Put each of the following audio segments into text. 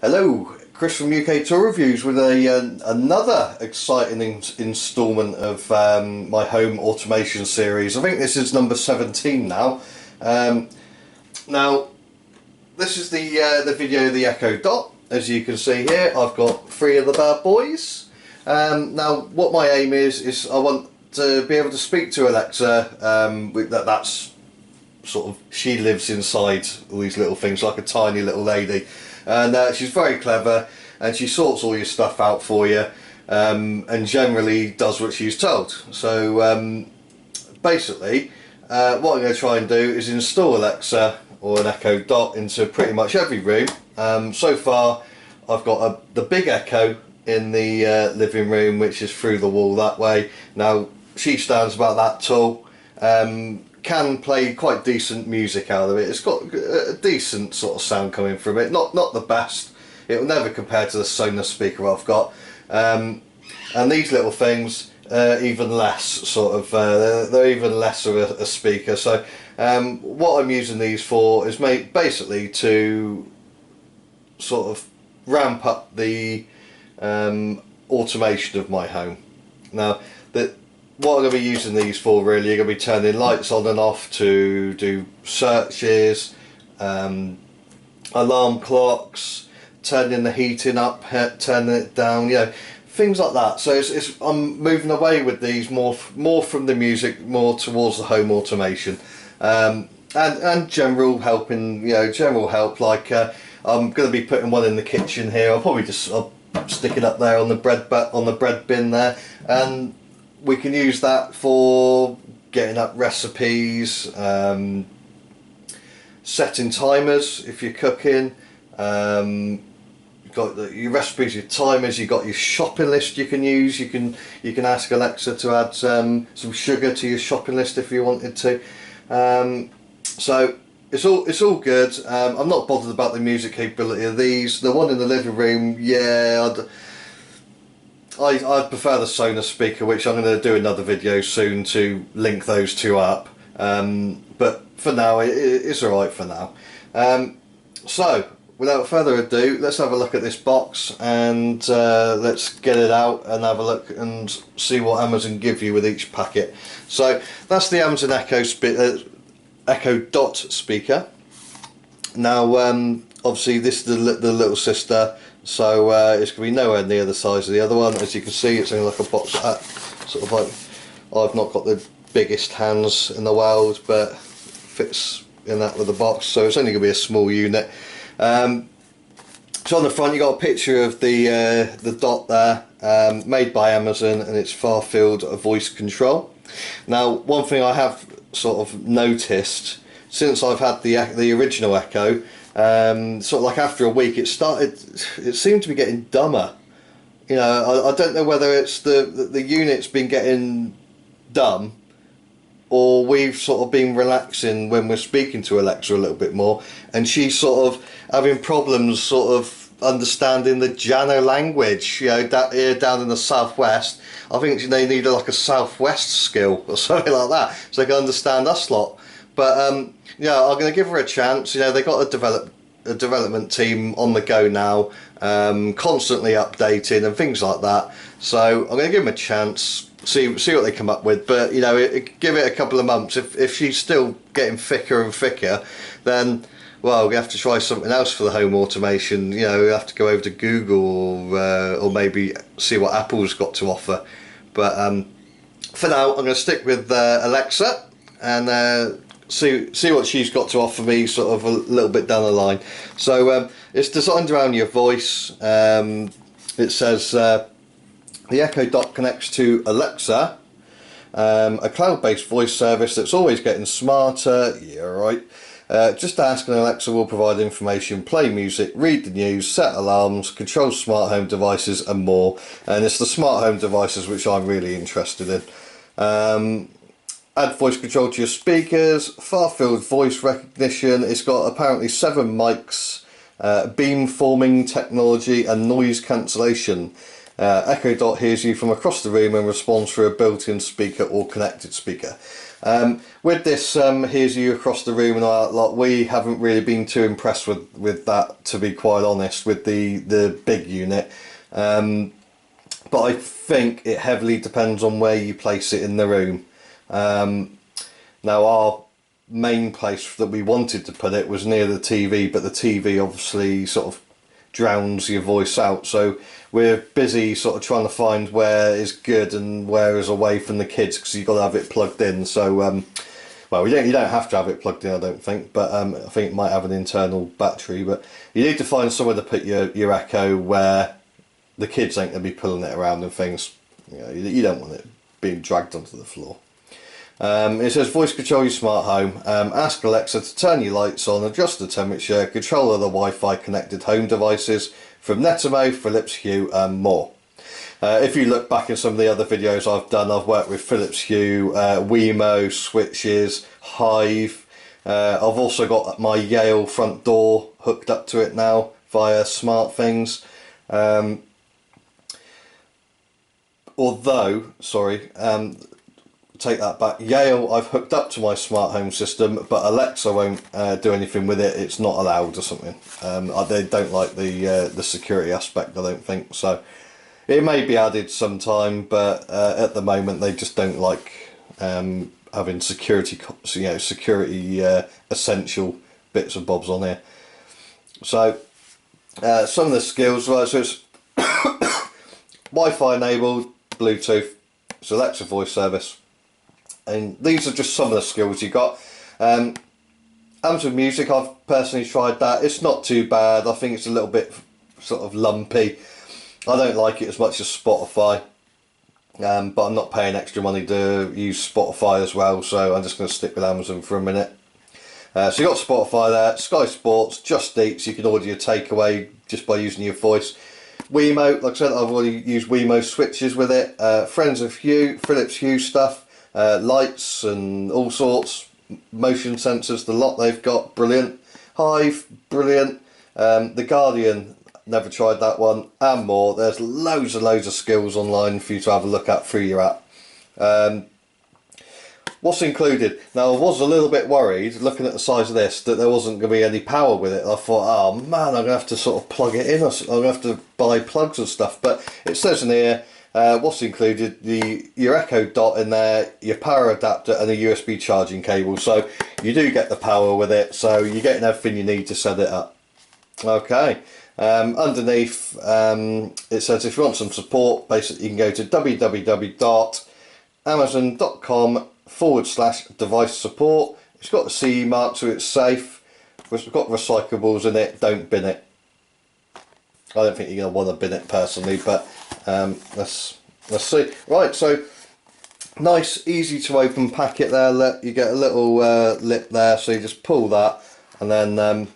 Hello, Chris from UK Tour Reviews with another exciting instalment of my home automation series. I think this is number 17 now. Now, this is the video of the Echo Dot. As you can see here, I've got 3 of the bad boys. Now, what my aim is I want to be able to speak to Alexa. That's sort of, she lives inside all these little things like a tiny little lady. And she's very clever, and she sorts all your stuff out for you, and generally does what she's told. So basically, what I'm going to try and do is install Alexa or an Echo Dot into pretty much every room. So far, I've got the big Echo in the living room, which is through the wall that way. Now, she stands about that tall. Can play quite decent music out of it. It's got a decent sort of sound coming from it. Not the best. It will never compare to the Sonos speaker I've got. And these little things, even less sort of. They're even less of a speaker. So what I'm using these for is basically to sort of ramp up the automation of my home. Now what I'm going to be using these for really, you're going to be turning lights on and off to do searches, alarm clocks, turning the heating up, turning it down, you know, things like that. So I'm moving away with these more from the music, more towards the home automation, and general helping, you know, general help. Like I'm going to be putting one in the kitchen here. I'll stick it up there on the bread bin there, and we can use that for getting up recipes, setting timers if you're cooking. You've got your recipes, your timers. You've got your shopping list you can use. You can ask Alexa to add some sugar to your shopping list if you wanted to. So it's all good. I'm not bothered about the music capability of these. The one in the living room, yeah, I prefer the Sonos speaker, which I'm going to do another video soon to link those two up. But for now, it's alright for now. So, without further ado, let's have a look at this box and let's get it out and have a look and see what Amazon give you with each packet. So, that's the Amazon Echo Dot speaker. Now, obviously this is the little sister. So it's going to be nowhere near the size of the other one. As you can see, it's only like a box, sort of like, I've not got the biggest hands in the world, but fits in that with the box, so it's only going to be a small unit. So on the front you got a picture of the Dot there, made by Amazon, and it's far-field voice control. Now, one thing I have sort of noticed since I've had the original Echo, sort of like after a week, it seemed to be getting dumber. You know, I don't know whether it's the unit's been getting dumb, or we've sort of been relaxing when we're speaking to Alexa a little bit more, and she's sort of having problems sort of understanding the Jano language. You know, here down in the southwest, I think they need like a southwest skill or something like that, so they can understand us lot. But yeah, I'm going to give her a chance. You know, they've got a development team on the go now, constantly updating and things like that. So I'm going to give them a chance, see what they come up with. But you know, give it a couple of months. If she's still getting thicker and thicker, then well, we have to try something else for the home automation. You know, we have to go over to Google or maybe see what Apple's got to offer. But for now, I'm going to stick with Alexa and see what she's got to offer me sort of a little bit down the line. So it's designed around your voice. It says the Echo Dot connects to Alexa, a cloud-based voice service that's always getting smarter. Yeah, right. Just ask and Alexa will provide information, play music, read the news, set alarms, control smart home devices and more. And it's the smart home devices which I'm really interested in. Add voice control to your speakers, far-field voice recognition. It's got apparently 7 mics, beam forming technology and noise cancellation. Echo Dot hears you from across the room and responds through a built-in speaker or connected speaker. With this hears you across the room and all that lot, we haven't really been too impressed with that, to be quite honest, with the big unit. But I think it heavily depends on where you place it in the room. Now our main place that we wanted to put it was near the TV, but the TV obviously sort of drowns your voice out, so we're busy sort of trying to find where is good and where is away from the kids, because you've got to have it plugged in. So well, you don't have to have it plugged in, I don't think, but I think it might have an internal battery, but you need to find somewhere to put your Echo where the kids ain't going to be pulling it around and things. You don't want it being dragged onto the floor. It says voice control your smart home. Ask Alexa to turn your lights on, adjust the temperature, control other Wi-Fi connected home devices from Netimo, Philips Hue and more. If you look back in some of the other videos I've done, I've worked with Philips Hue, Wemo, switches, Hive. I've also got my Yale front door hooked up to it now via SmartThings. Take that back. Yale I've hooked up to my smart home system, but Alexa won't do anything with it. It's not allowed or something. They don't like the security aspect, I don't think. So it may be added sometime, but at the moment they just don't like having security essential bits and bobs on here. So some of the skills, right? So it's Wi-Fi enabled, Bluetooth, it's Alexa voice service. And these are just some of the skills you got. Amazon Music, I've personally tried that. It's not too bad. I think it's a little bit sort of lumpy. I don't like it as much as Spotify, but I'm not paying extra money to use Spotify as well, so I'm just going to stick with Amazon for a minute. So you got Spotify there, Sky Sports, Just Eat, so you can order your takeaway just by using your voice. Wemo, like I said, I've already used Wemo switches with it. Friends of Hue, Philips Hue stuff. Lights and all sorts, motion sensors, the lot they've got, brilliant. Hive, brilliant. The Guardian, never tried that one, and more. There's loads of skills online for you to have a look at through your app. What's included? Now, I was a little bit worried, looking at the size of this, that there wasn't going to be any power with it. I thought, oh man, I'm going to have to sort of plug it in, I'm going to have to buy plugs and stuff, but it says in here, what's included, your Echo Dot in there, your power adapter and a USB charging cable, so you do get the power with it, so you're getting everything you need to set it up. Okay, underneath it says if you want some support, basically you can go to www.amazon.com/device support. It's got the CE mark, so it's safe. We've got recyclables in it, don't bin it. I don't think you're going to want to bin it personally, but let's see. Right, so nice, easy to open packet there. You get a little lip there, so you just pull that, and then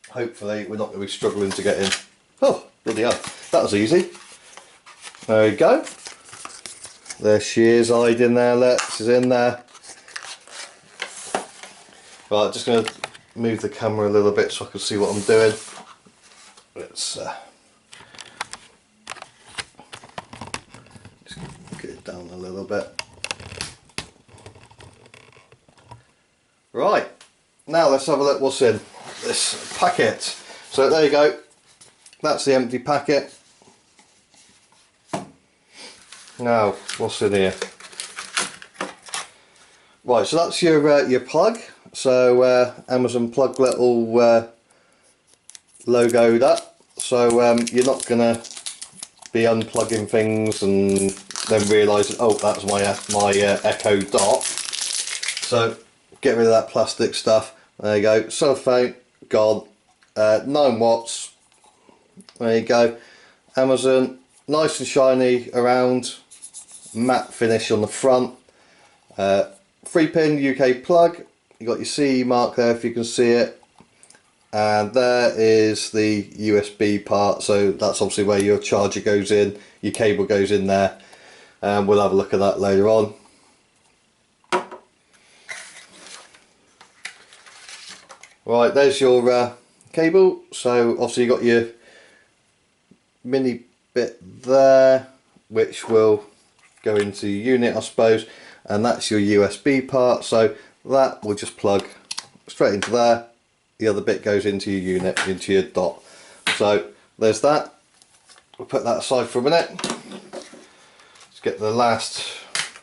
hopefully we're not going to be struggling to get in. Oh, bloody hell, that was easy. There we go. There she is, hiding there. Look, she's in there. Right, just going to move the camera a little bit so I can see what I'm doing. Let's just get it down a little bit. Right, now let's have a look what's in this packet. So there you go, that's the empty packet. Now, what's in here? Right, so that's your plug. So Amazon plug little logoed up. So you're not gonna be unplugging things and then realise, oh, that's my Echo Dot. So get rid of that plastic stuff. There you go. Cellophane gone. 9 watts. There you go. Amazon, nice and shiny around. Matte finish on the front. 3-pin UK plug. You got your CE mark there if you can see it. And there is the USB part, so that's obviously where your charger goes in, your cable goes in there. We'll have a look at that later on. Right, there's your cable. So obviously you got your mini bit there which will go into your unit, I suppose, and that's your USB part, so that will just plug straight into there. The other bit goes into your unit, into your dot. So there's that. We'll put that aside for a minute. Let's get the last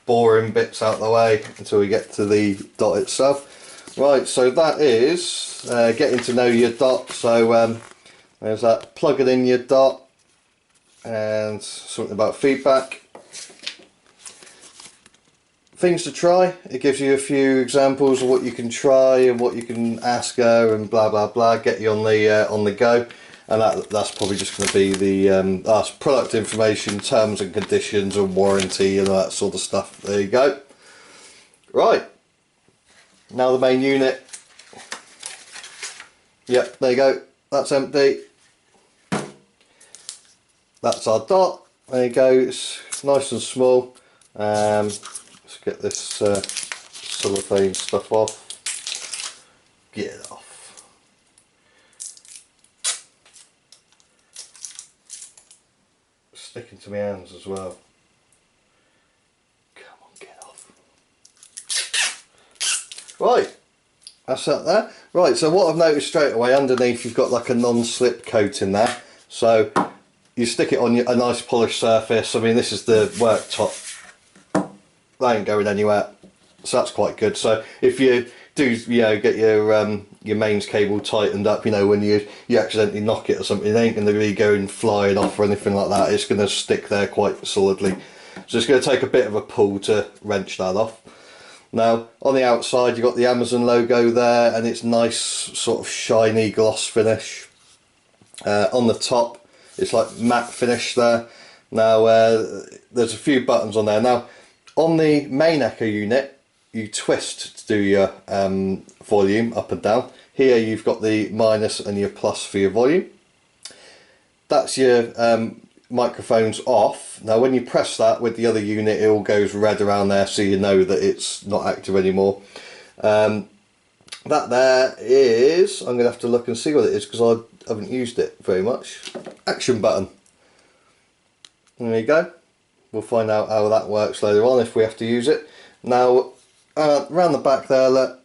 boring bits out of the way until we get to the dot itself. Right, so that is getting to know your dot. So there's that, plugging in your dot, and something about feedback. Things to try. It gives you a few examples of what you can try and what you can ask her and blah blah blah. Get you on the go, and that's probably just going to be the that's product information, terms and conditions, and warranty and all that sort of stuff. There you go. Right, now the main unit. Yep, there you go. That's empty. That's our dot. There you go. It's nice and small. Let's get this cellophane stuff off. Get it off. Sticking to my hands as well. Come on, get off. Right, that's that there. Right, so what I've noticed straight away, underneath you've got like a non-slip coat in there. So you stick it on a nice polished surface. I mean, this is the worktop. They ain't going anywhere, so that's quite good. So if you do, you know, get your mains cable tightened up, you know, when you accidentally knock it or something, it ain't going to be going flying off or anything like that. It's going to stick there quite solidly. So it's going to take a bit of a pull to wrench that off. Now on the outside you've got the Amazon logo there, and it's nice sort of shiny gloss finish. On the top it's like matte finish there. Now there's a few buttons on there. Now on the main Echo unit, you twist to do your volume up and down. Here you've got the minus and your plus for your volume. That's your microphones off. Now when you press that with the other unit, it all goes red around there, so you know that it's not active anymore. That there is, I'm going to have to look and see what it is because I haven't used it very much. Action button. There you go. We'll find out how that works later on if we have to use it. Now, around the back there, look,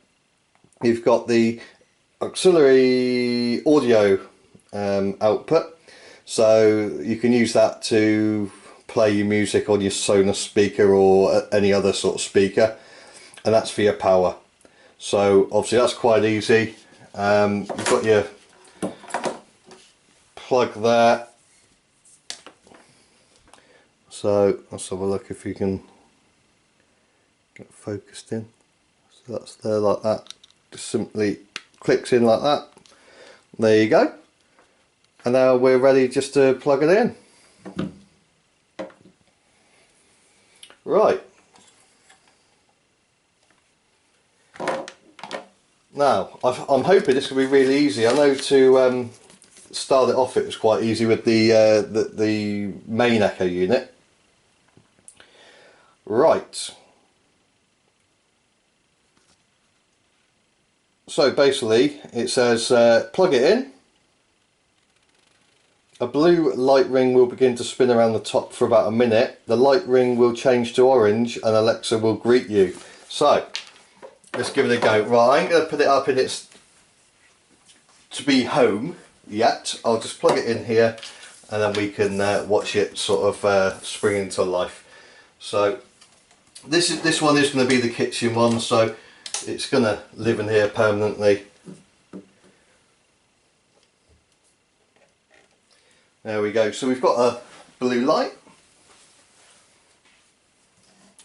you've got the auxiliary audio output. So you can use that to play your music on your Sonos speaker or any other sort of speaker. And that's for your power. So obviously that's quite easy. You've got your plug there. So let's have a look if you can get focused in. So that's there like that. Just simply clicks in like that. There you go. And now we're ready just to plug it in. Right. Now I'm hoping this will be really easy. I know to start it off it was quite easy with the main Echo unit. Right, so basically it says plug it in, a blue light ring will begin to spin around the top for about a minute, the light ring will change to orange and Alexa will greet you. So let's give it a go. Right, I ain't going to put it up in its to be home yet. I'll just plug it in here and then we can watch it sort of spring into life. So this one is going to be the kitchen one, so it's going to live in here permanently. There we go. So we've got a blue light.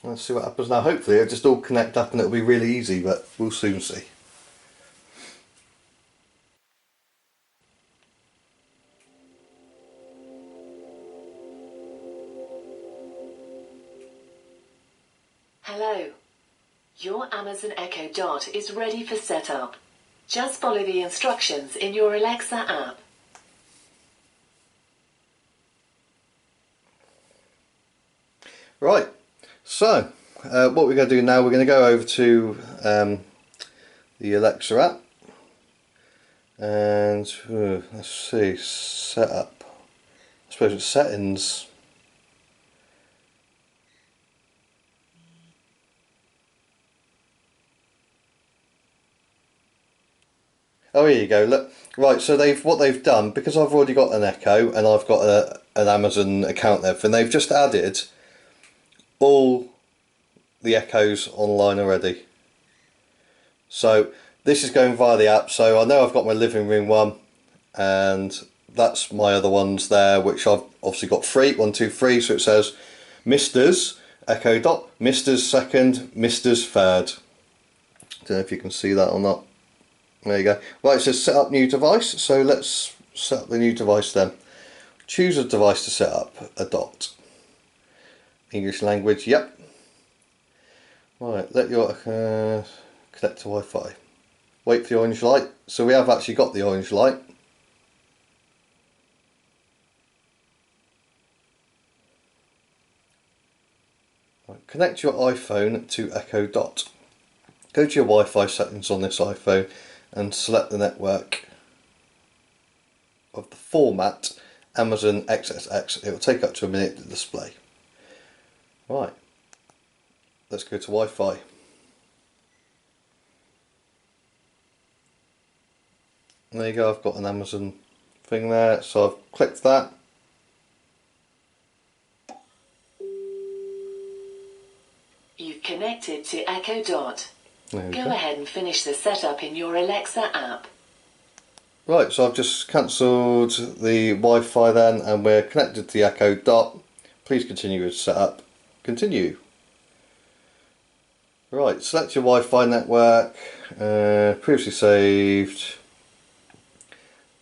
Let's see what happens now. Hopefully it'll just all connect up and it'll be really easy, but we'll soon see. Hello. Your Amazon Echo Dot is ready for setup. Just follow the instructions in your Alexa app. Right, so what we're going to do now, we're going to go over to the Alexa app and let's see, setup. suppose it's settings. Oh, here you go. Look, right. So what they've done, because I've already got an Echo and I've got an Amazon account there, and they've just added all the Echoes online already. So this is going via the app. So I know I've got my living room one, and that's my other ones there, which I've obviously got free. 1, 2, 3. So it says Mister's Echo Dot, Mister's second, Mister's third. Don't know if you can see that or not. There you go. Right, it says set up new device, so let's set up the new device then. Choose a device to set up a dot. English language, yep. Right, let your connect to Wi-Fi. Wait for the orange light. So we have actually got the orange light. Right, connect your iPhone to Echo Dot. Go to your Wi-Fi settings on this iPhone and select the network of the format Amazon XXX. It will take up to a minute to display. Right, let's go to Wi-Fi. There you go, I've got an Amazon thing there, so I've clicked that. You've connected to Echo Dot. Go ahead and finish the setup in your Alexa app. Right, so I've just cancelled the Wi-Fi then, and we're connected to the Echo Dot. Please continue with setup. Continue. Right, select your Wi-Fi network. Previously saved.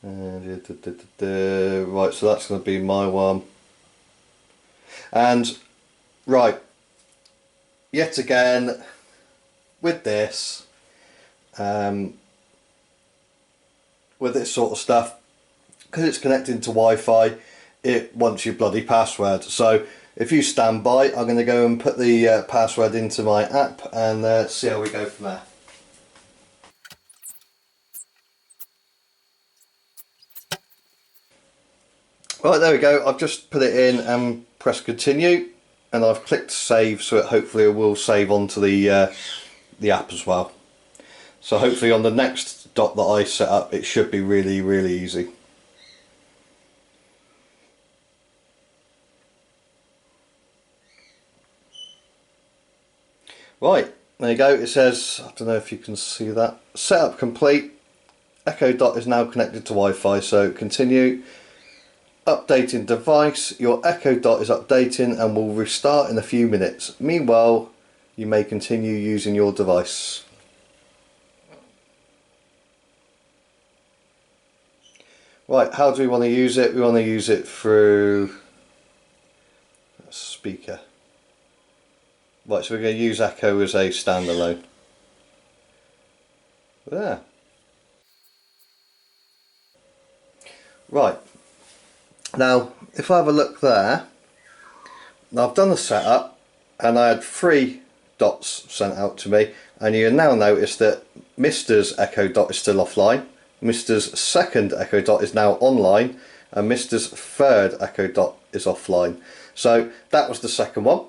Right, so that's going to be my one. And right, yet again with this, with this sort of stuff, because it's connecting to Wi-Fi, it wants your bloody password. So if you stand by, I'm going to go and put the password into my app and see how we go from there. Right, there we go. I've just put it in and pressed continue, and I've clicked save, so it hopefully will save onto the app as well. So hopefully on the next dot that I set up, it should be really, really easy. Right, there you go. It says, I don't know if you can see that. Setup complete. Echo Dot is now connected to Wi-Fi, so continue. Updating device. Your Echo Dot is updating and will restart in a few minutes. Meanwhile, you may continue using your device. Right, how do we want to use it? We want to use it through a speaker. Right, so we're going to use Echo as a standalone. There. Right. Now, if I have a look there, now I've done the setup and I had 3 dots sent out to me, and you now notice that Mister's Echo Dot is still offline, Mister's second Echo Dot is now online, and Mister's third Echo Dot is offline. So that was the second one.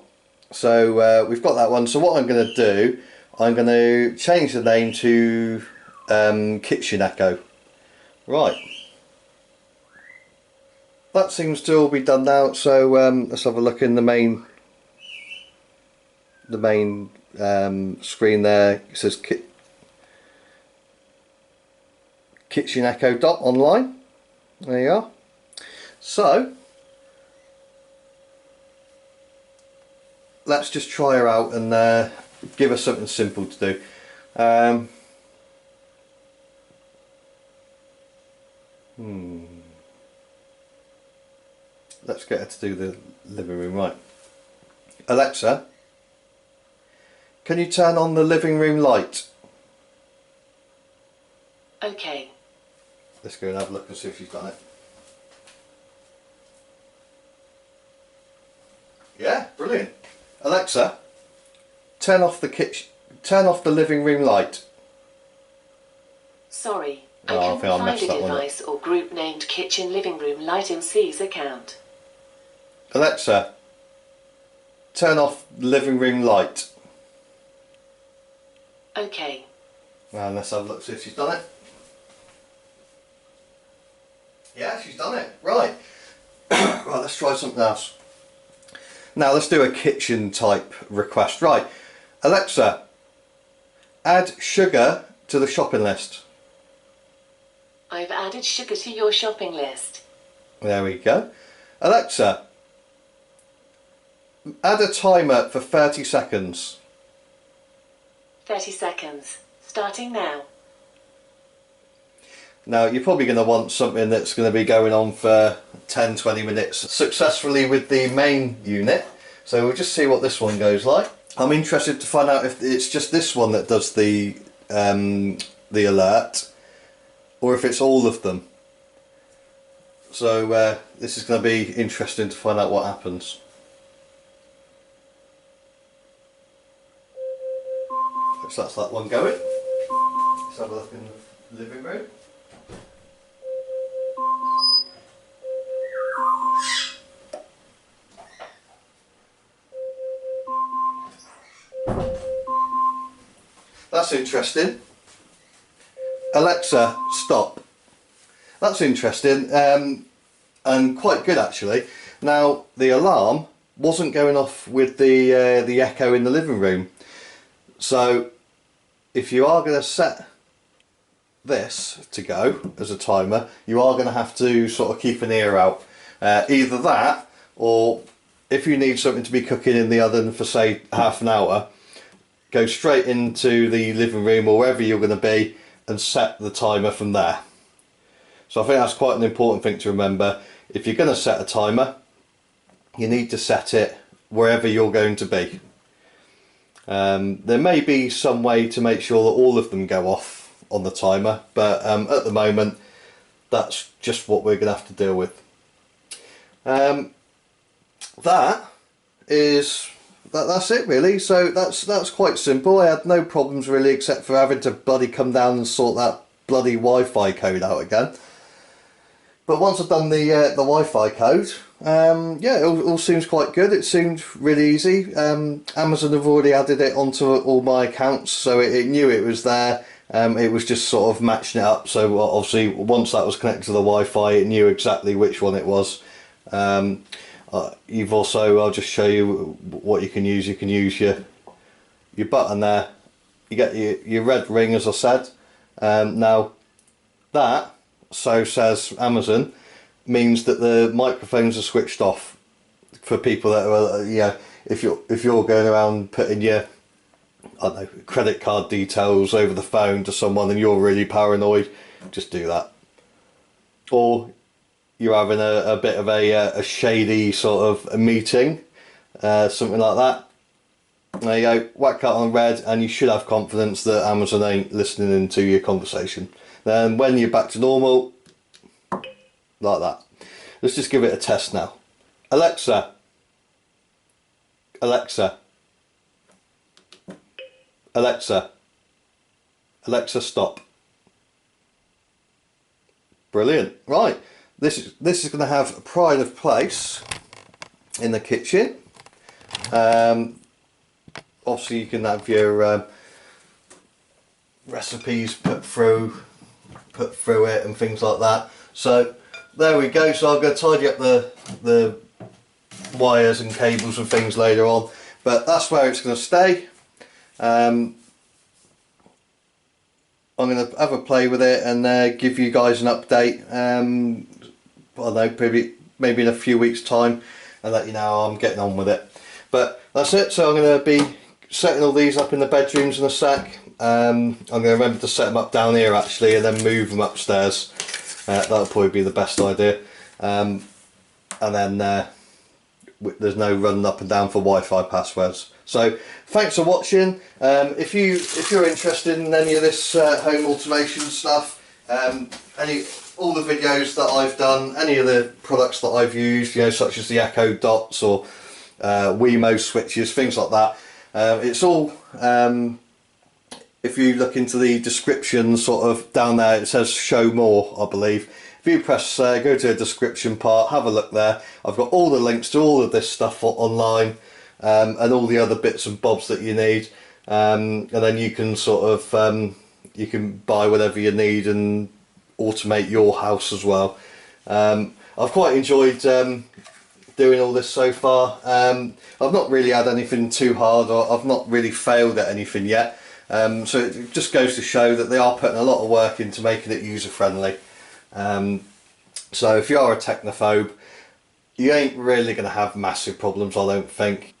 So we've got that one. So what I'm going to do, I'm going to change the name to Kitchen Echo. Right. That seems to all be done now, so let's have a look in the main screen there. It says Kitchen Echo Dot online. There you are. So let's just try her out and give her something simple to do. Let's get her to do the living room. Right, Alexa, can you turn on the living room light? Okay. Let's go and have a look and see if she's done it. Yeah, brilliant. Alexa, turn off the living room light. Sorry, Oh, I I think I couldn't messed find a that one up. device or group named Kitchen Living Room Light in C's account. Alexa, turn off living room light. Okay. And let's have a look, see if she's done it. Yeah, she's done it. Right. Right, let's try something else. Now let's do a kitchen type request. Right, Alexa, add sugar to the shopping list. I've added sugar to your shopping list. There we go. Alexa, add a timer for 30 seconds. 30 seconds. Starting now. Now you're probably going to want something that's going to be going on for 10-20 minutes successfully with the main unit. So we'll just see what this one goes like. I'm interested to find out if it's just this one that does the alert, or if it's all of them. So this is going to be interesting to find out what happens. So that's that one going. Let's have a look in the living room. That's interesting. Alexa, stop. That's interesting, and quite good actually. Now the alarm wasn't going off with the Echo in the living room. So if you are going to set this to go as a timer, you are going to have to sort of keep an ear out. Either that, or if you need something to be cooking in the oven for say half an hour, go straight into the living room or wherever you're going to be and set the timer from there. So I think that's quite an important thing to remember. If you're going to set a timer, you need to set it wherever you're going to be. There may be some way to make sure that all of them go off on the timer, but at the moment that's just what we're going to have to deal with. That's it really. So that's quite simple. I had no problems really, except for having to bloody come down and sort that bloody Wi-Fi code out again. But once I've done the Wi-Fi code, yeah, it all seems quite good. It seemed really easy. Amazon have already added it onto all my accounts, so it knew it was there. It was just sort of matching it up. So obviously once that was connected to the Wi-Fi, it knew exactly which one it was. You've also, I'll just show you what you can use. You can use your button there. You get your red ring, as I said. Now that, so says Amazon, means that the microphones are switched off for people that are, yeah, if you're going around putting your, I don't know, credit card details over the phone to someone and you're really paranoid, just do that. Or you're having a bit of a shady sort of a meeting, something like that. There you go, whack that on red, and you should have confidence that Amazon ain't listening into your conversation. Then when you're back to normal, like that. Let's just give it a test now. Alexa. Alexa. Alexa. Alexa, stop. Brilliant. Right. This is going to have pride of place in the kitchen. Obviously you can have your recipes put through it and things like that. So there we go. So I'm going to tidy up the wires and cables and things later on, but that's where it's going to stay. I'm going to have a play with it and give you guys an update. I don't know, maybe in a few weeks time, and let you know how I'm getting on with it. But that's it. So I'm going to be setting all these up in the bedrooms in a sec. I'm going to remember to set them up down here actually, and then move them upstairs. That'll probably be the best idea. And then there's no running up and down for Wi-Fi passwords. So thanks for watching. If you're interested in any of this home automation stuff, all the videos that I've done, any of the products that I've used, you know, such as the Echo Dots or Wemo switches, things like that, it's all, if you look into the description sort of down there, it says show more, I believe. if you press go to the description part, have a look there. I've got all the links to all of this stuff online, and all the other bits and bobs that you need, and then you can sort of you can buy whatever you need and automate your house as well. I've quite enjoyed doing all this so far. I've not really had anything too hard, or I've not really failed at anything yet. So it just goes to show that they are putting a lot of work into making it user friendly. So if you are a technophobe, you ain't really going to have massive problems, I don't think.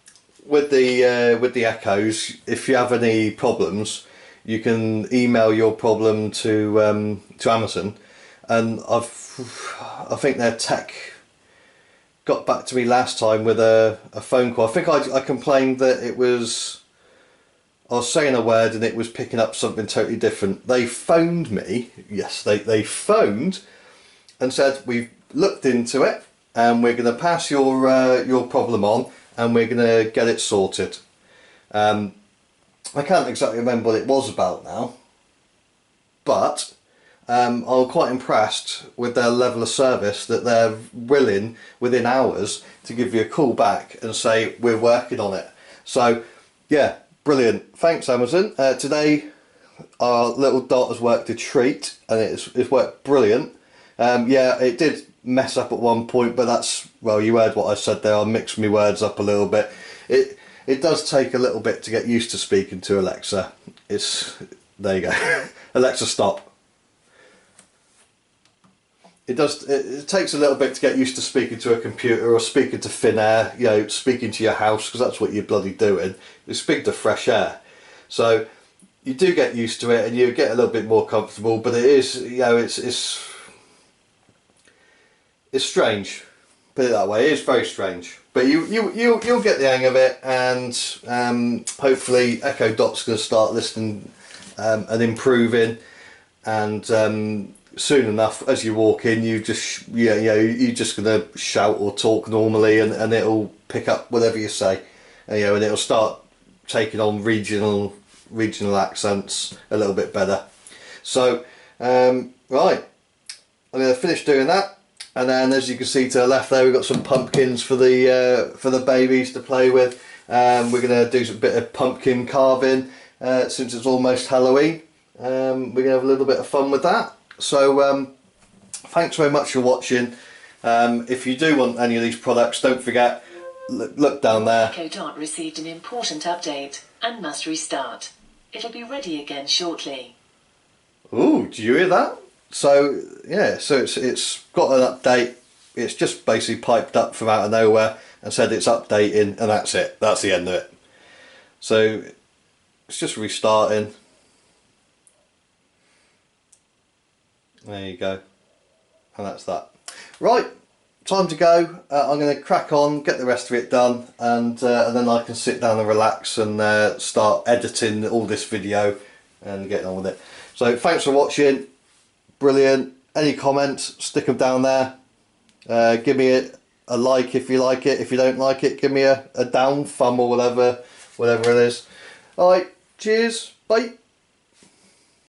With the Echoes, if you have any problems, you can email your problem to Amazon, and I think their tech got back to me last time with a phone call. I think I complained that I was saying a word and it was picking up something totally different. They phoned me, yes, they phoned and said, we've looked into it and we're going to pass your problem on and we're going to get it sorted. I can't exactly remember what it was about now, but I'm quite impressed with their level of service, that they're willing within hours to give you a call back and say we're working on it. So yeah, brilliant. Thanks Amazon. Today our little dot has worked a treat and it's worked brilliant. Yeah, it did mess up at one point, but that's, well, you heard what I said there. I mixed my words up a little bit. It does take a little bit to get used to speaking to Alexa. There you go. Alexa, stop. It takes a little bit to get used to speaking to a computer or speaking to thin air, you know, speaking to your house, because that's what you're bloody doing. You speak to fresh air. So you do get used to it and you get a little bit more comfortable, but it is, you know, it's strange. Put it that way. It is very strange. But you'll get the hang of it, and hopefully Echo Dot's going to start listening and improving, and soon enough, as you walk in, you're just going to shout or talk normally, and it'll pick up whatever you say, and, you know, and it'll start taking on regional accents a little bit better. So right, I'm going to finish doing that. And then, as you can see to the left there, we've got some pumpkins for the babies to play with. We're going to do a bit of pumpkin carving since it's almost Halloween. We're going to have a little bit of fun with that. So thanks very much for watching. If you do want any of these products, don't forget, look down there. Echo Dot received an important update and must restart. It'll be ready again shortly. Ooh, did you hear that? So yeah, so it's got an update. It's just basically piped up from out of nowhere and said it's updating, and that's it. That's the end of it. So it's just restarting. There you go, and that's that. Right, time to go. I'm going to crack on, get the rest of it done, and then I can sit down and relax and start editing all this video and getting on with it. So thanks for watching. Brilliant. Any comments, stick them down there. Give me a like if you like it. If you don't like it, give me a down thumb or whatever it is. Alright, cheers, bye.